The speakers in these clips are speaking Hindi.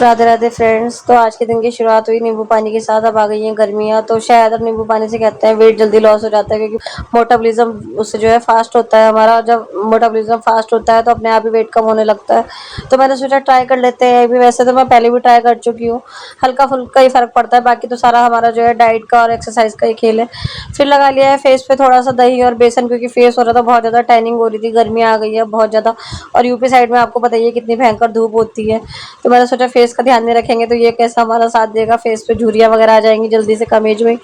राधे राधे फ्रेंड्स। तो आज के दिन की शुरुआत हुई नींबू पानी के साथ। अब आ गई है गर्मियाँ, तो शायद अब नींबू पानी से कहते हैं वेट जल्दी लॉस हो जाता है, क्योंकि मोटाबॉलिज्म उससे जो है फास्ट होता है हमारा। और जब मोटाबॉलिज्म फास्ट होता है तो अपने आप ही वेट कम होने लगता है। तो मैंने सोचा ट्राई कर लेते हैं अभी। वैसे तो मैं पहले भी ट्राई कर चुकी हूँ, हल्का फुल्का ही फर्क पड़ता है, बाकी तो सारा हमारा जो है डाइट का और एक्सरसाइज का ही खेल है। फिर लगा लिया है फेस पे थोड़ा सा दही और बेसन, क्योंकि फेस हो रहा था बहुत ज़्यादा टैनिंग हो रही थी, गर्मी आ गई है बहुत ज़्यादा। और यूपी साइड में आपको बताइए कितनी भयंकर धूप होती है। तो मैंने सोचा फेस का ध्यान नहीं रखेंगे तो ये कैसा हमारा साथ देगा, फेस पे झुर्रियाँ वगैरह आ जाएंगी जल्दी से कम एज में।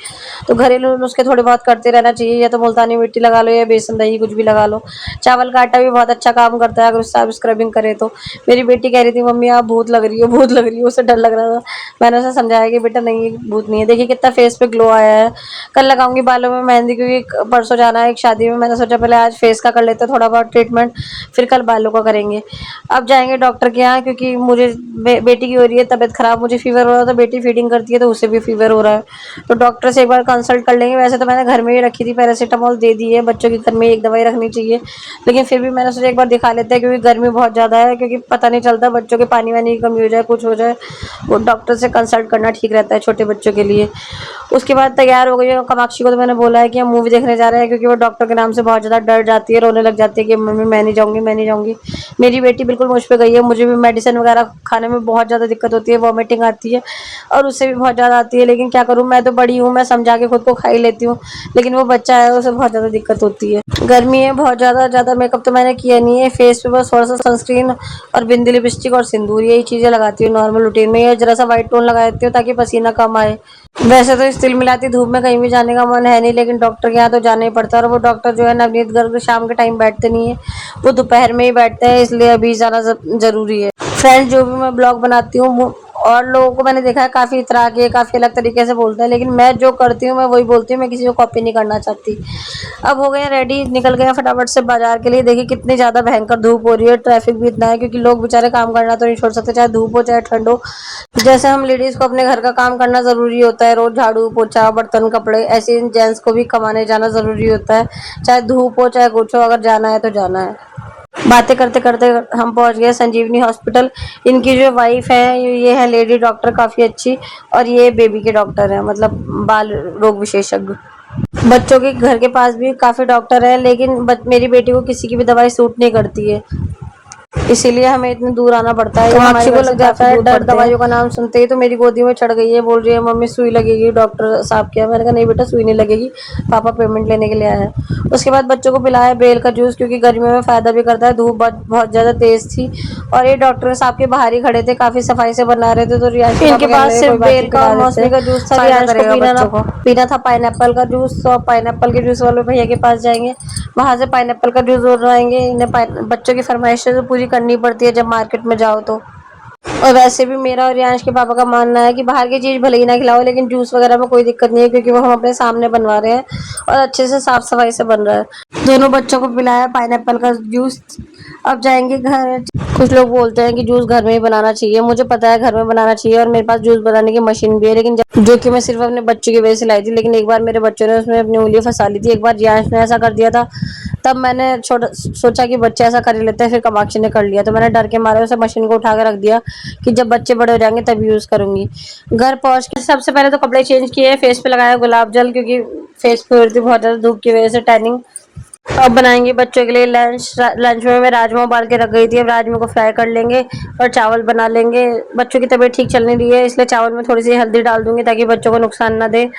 तो घरेलू नुस्खे थोड़े बहुत करते रहना चाहिए, या तो मुल्तानी मिट्टी लगा लो या बेसन दही कुछ भी लगा लो। चावल का आटा भी बहुत अच्छा काम करता है अगर उससे आप स्क्रबिंग करें तो। मेरी बेटी कह रही थी मम्मी आप भूत लग रही हो, भूत लग रही हो, उसे डर लग रहा था। मैंने उसे समझाया कि बेटा नहीं भूत नहीं है, देखिए कितना फेस पे ग्लो आया है। कल लगाऊंगी बालों में मेहंदी, क्योंकि परसों जाना है एक शादी में। मैंने सोचा पहले आज फेस का कर लेते थोड़ा बहुत ट्रीटमेंट, फिर कल बालों का करेंगे। अब जाएंगे डॉक्टर के यहाँ, क्योंकि मुझे बेटी की हो रही है तबीयत खराब, मुझे फीवर हो रहा था, बेटी फीडिंग करती है तो उसे भी फीवर हो रहा है। तो डॉक्टर से एक बार कंसल्ट कर लेंगे। वैसे तो मैंने घर में ही रखी थी, पैरासीटामोल दे दी है, बच्चों के घर में एक दवाई रखनी चाहिए, लेकिन फिर भी मैंने सोचा एक बार दिखा लेते हैं, क्योंकि गर्मी बहुत ज़्यादा है, क्योंकि पता नहीं चलता बच्चों के पानी वानी की कमी हो जाए, कुछ हो जाए। वो डॉक्टर से कंसल्ट करना ठीक रहता है छोटे बच्चों के लिए। उसके बाद तैयार हो गई है। कामाक्षी को तो मैंने बोला है कि हम मूवी देखने जा रहे हैं, क्योंकि वो डॉक्टर के नाम से बहुत ज़्यादा डर जाती है, रोने लग जाती है कि मम्मी मैं नहीं जाऊँगी, मैं नहीं जाऊँगी। मेरी बेटी बिल्कुल मुझ पे गई है, मुझे भी मेडिसिन वगैरह खाने में बहुत ज़्यादा दिक्कत होती है, वॉमिटिंग आती है और उससे भी बहुत ज़्यादा आती है, लेकिन क्या करूँ, मैं तो बड़ी हूँ, मैं समझा के खुद को खा ही लेती हूँ, लेकिन वो बच्चा है उसे बहुत ज़्यादा दिक्कत होती है। गर्मी है बहुत ज़्यादा, ज़्यादा मेकअप तो मैंने किया नहीं है, फेस पे बस थोड़ा सा सनस्क्रीन और बिंदी लिपस्टिक और सिंदूर, यही चीज़ें लगाती हूँ नॉर्मल रूटीन में। ये जरा सा व्हाइट टोन लगा देती हूँ ताकि पसीना कम आए। वैसे तो इस तिलमिलाती धूप में कहीं भी जाने का मन है नहीं, लेकिन डॉक्टर के यहाँ तो जाना ही पड़ता है। और वो डॉक्टर जो है नवनीत गर्ग शाम के टाइम बैठते नहीं है, वो दोपहर में ही बैठते हैं, इसलिए अभी जाना जरूरी है। फ्रेंड्स, जो भी मैं ब्लॉग बनाती हूँ और लोगों को मैंने देखा है काफ़ी तरह के काफ़ी अलग तरीके से बोलते हैं, लेकिन मैं जो करती हूँ मैं वही बोलती हूँ, मैं किसी को कॉपी नहीं करना चाहती। अब हो गए रेडी, निकल गए फटाफट से बाजार के लिए। देखिए कितनी ज़्यादा भयंकर धूप हो रही है, ट्रैफिक भी इतना है, क्योंकि लोग बेचारे काम करना तो नहीं छोड़ सकते, चाहे धूप हो चाहे ठंड हो। जैसे हम लेडीज़ को अपने घर का काम करना ज़रूरी होता है, रोज़ झाड़ू पोछा बर्तन कपड़े, ऐसे इन जेंट्स को भी कमाने जाना ज़रूरी होता है, चाहे धूप हो चाहे कुछ हो, अगर जाना है तो जाना है। बातें करते करते हम पहुंच गए संजीवनी हॉस्पिटल। इनकी जो वाइफ है ये है लेडी डॉक्टर काफ़ी अच्छी, और ये बेबी के डॉक्टर है, मतलब बाल रोग विशेषज्ञ। बच्चों के घर के पास भी काफ़ी डॉक्टर है, लेकिन मेरी बेटी को किसी की भी दवाई सूट नहीं करती है, इसीलिए हमें इतनी दूर आना पड़ता है। कामाक्षी को लग जाता है डर दवाइयों का नाम सुनते ही, तो मेरी गोदी में चढ़ गई है, बोल रही है मम्मी सुई लगेगी डॉक्टर साहब के। मैंने कहा नहीं बेटा सुई नहीं लगेगी, पापा पेमेंट लेने के लिए आया है। उसके बाद बच्चों को पिलाया बेल का जूस, क्योंकि गर्मियों में फ़ायदा भी करता है, धूप बहुत ज़्यादा तेज़ थी। और ये डॉक्टर साहब के बाहर ही खड़े थे, काफ़ी सफाई से बना रहे थे, तो रियाज इनके पास सिर्फ बेल का और मौसमी का जूस था, रियाज को पीना था पाइनएप्पल का जूस। तो पाइनएप्पल के जूस वाले भैया के पास जाएंगे, वहाँ से पाइनएप्पल का जूस बनवाएंगे। इन्हें बच्चों की फरमाइशें तो पूरी करनी पड़ती है जब मार्केट में जाओ तो। और वैसे भी मेरा और रियांश के पापा का मानना है कि बाहर की चीज़ भले ही ना खिलाओ, लेकिन जूस वगैरह में कोई दिक्कत नहीं है, क्योंकि वो हम अपने सामने बनवा रहे हैं और अच्छे से साफ सफाई से बन रहा है। दोनों बच्चों को पिलाया पाइनएप्पल का जूस। अब जाएंगे घर। कुछ लोग बोलते हैं कि जूस घर में ही बनाना चाहिए, मुझे पता है घर में बनाना चाहिए और मेरे पास जूस बनाने की मशीन भी है, लेकिन जो कि मैं सिर्फ अपने बच्चों की वजह से लाई थी। लेकिन एक बार मेरे बच्चों ने उसमें अपनी उंगली फंसा ली थी, एक बार रियांश ने ऐसा कर दिया था, तब मैंने सोचा कि बच्चे ऐसा कर ही लेते हैं, फिर कामाक्षी ने कर लिया, तो मैंने डर के मारे उसे मशीन को उठा के रख दिया कि जब बच्चे बड़े हो जाएंगे तब यूज़ करूंगी। घर पहुंच के सबसे पहले तो कपड़े चेंज किए, फेस पे लगाया गुलाब जल, क्योंकि फेस पे हो रही थी बहुत ज़्यादा धूप की वजह से टैनिंग। अब बनाएंगे बच्चों के लिए लंच। लंच में मैं राजमा उबाल के रख गई थी, अब राजमा को फ्राई कर लेंगे और चावल बना लेंगे। बच्चों की तबीयत ठीक चल नहीं रही है, इसलिए चावल में थोड़ी सी हल्दी डाल दूंगी ताकि बच्चों को नुकसान ना दे।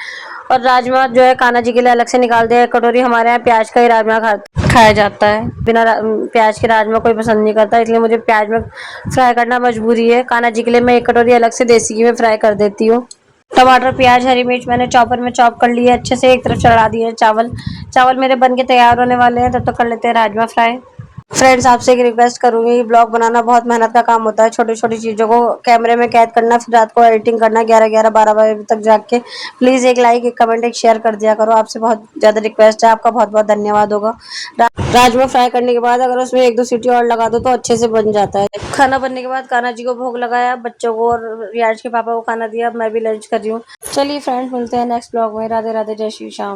और राजमा जो है कान्हा जी के लिए अलग से निकाल दे कटोरी। हमारे यहाँ प्याज का ही राजमा खाया जाता है, बिना प्याज के राजमा कोई पसंद नहीं करता, इसलिए मुझे प्याज में फ्राई करना मजबूरी है। कान्हा जी के लिए मैं एक कटोरी अलग से देसी घी में फ्राई कर देती हूँ। टमाटर प्याज हरी मिर्च मैंने चॉपर में चॉप कर लिया अच्छे से, एक तरफ चढ़ा दिए चावल। चावल मेरे बन के तैयार होने वाले हैं, तब तक कर लेते हैं राजमा फ्राई। फ्रेंड्स, आपसे एक रिक्वेस्ट करूंगी, ब्लॉग बनाना बहुत मेहनत का काम होता है, छोटी छोटी चीज़ों को कैमरे में कैद करना, फिर रात को एडिटिंग करना 11-11 12 बजे तक जाग के। प्लीज़ एक लाइक एक कमेंट एक शेयर कर दिया करो, आपसे बहुत ज़्यादा रिक्वेस्ट है, आपका बहुत बहुत धन्यवाद होगा। राजमा फ्राई करने के बाद अगर उसमें 1-2 सीटी और लगा दो तो अच्छे से बन जाता है। खाना बनने के बाद कान्हा जी को भोग लगाया, बच्चों को और रियाज के पापा को खाना दिया, अब मैं भी लंच कर रही हूँ। चलिए फ्रेंड्स, मिलते हैं नेक्स्ट ब्लॉग में। राधे राधे, जय श्री श्याम।